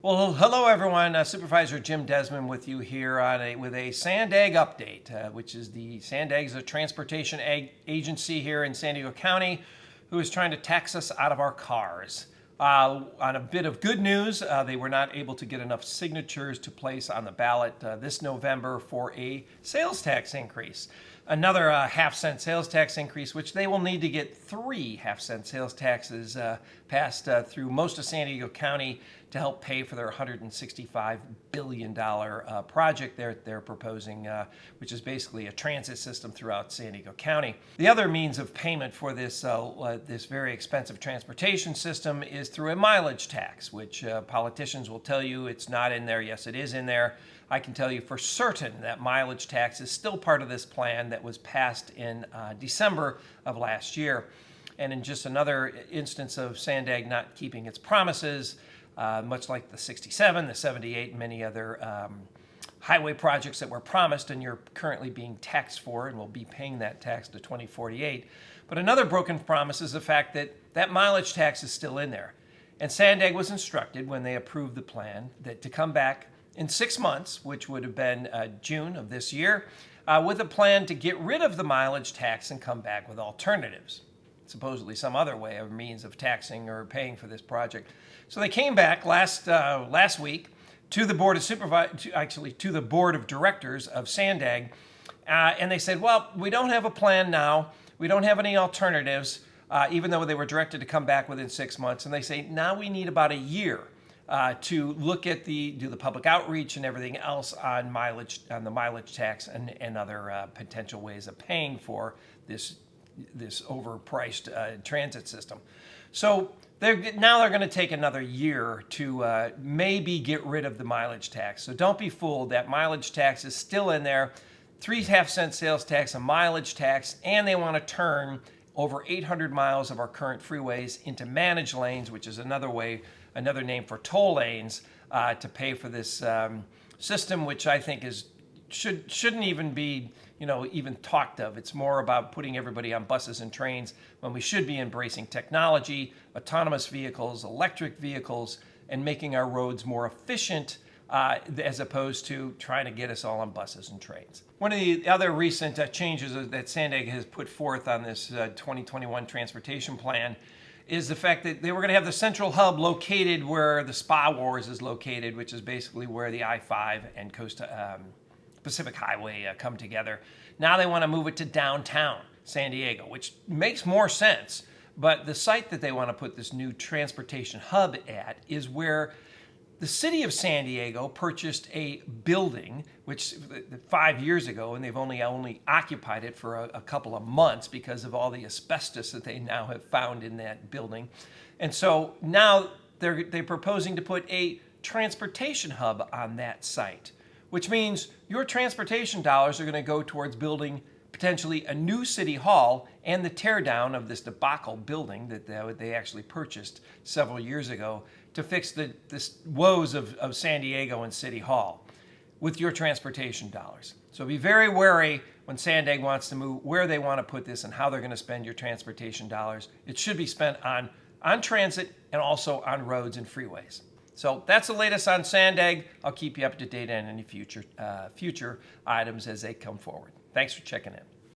Well, hello everyone. Supervisor Jim Desmond with you here with a SANDAG update, which is the SANDAG is a transportation agency here in San Diego County who is trying to tax us out of our cars. On a bit of good news, they were not able to get enough signatures to place on the ballot this November for a sales tax increase. Another half-cent sales tax increase, which they will need to get 3 half-cent sales taxes passed through most of San Diego County to help pay for their $165 billion project they're proposing, which is basically a transit system throughout San Diego County. The other means of payment for this very expensive transportation system is through a mileage tax, which politicians will tell you it's not in there. Yes, it is in there. I can tell you for certain that mileage tax is still part of this plan that was passed in December of last year. And in just another instance of SANDAG not keeping its promises, much like the 67, the 78, and many other highway projects that were promised and you're currently being taxed for and will be paying that tax to 2048. But another broken promise is the fact that that mileage tax is still in there. And SANDAG was instructed when they approved the plan that to come back in 6 months, which would have been June of this year, with a plan to get rid of the mileage tax and come back with alternatives, supposedly some other way or means of taxing or paying for this project. So they came back last week to the board of to the board of directors of SANDAG, and they said, well, we don't have a plan now. We don't have any alternatives, even though they were directed to come back within 6 months. And they say, now we need about a year to look at do the public outreach and everything else on the mileage tax and other potential ways of paying for this overpriced transit system. So they're going to take another year to maybe get rid of the mileage tax. So don't be fooled. That mileage tax is still in there. 3 half-cent sales tax, a mileage tax, and they want to turn over 800 miles of our current freeways into managed lanes, which is another name for toll lanes, to pay for this system, which I think shouldn't even be even talked of. It's more about putting everybody on buses and trains when we should be embracing technology, autonomous vehicles, electric vehicles, and making our roads more efficient as opposed to trying to get us all on buses and trains. One of the other recent changes that SANDAG has put forth on this 2021 transportation plan is the fact that they were going to have the central hub located where the Spa Wars is located, which is basically where the I-5 and Pacific Highway come together. Now they want to move it to downtown San Diego, which makes more sense. But the site that they want to put this new transportation hub at is where the city of San Diego purchased a building, which 5 years ago, and they've only occupied it for a couple of months because of all the asbestos that they now have found in that building. And so now they're proposing to put a transportation hub on that site, which means your transportation dollars are going to go towards building potentially a new city hall and the teardown of this debacle building that they actually purchased several years ago to fix the woes of San Diego and City Hall with your transportation dollars. So be very wary when SANDAG wants to move where they want to put this and how they're going to spend your transportation dollars. It should be spent on transit and also on roads and freeways. So that's the latest on SANDAG. I'll keep you up to date on any future items as they come forward. Thanks for checking in.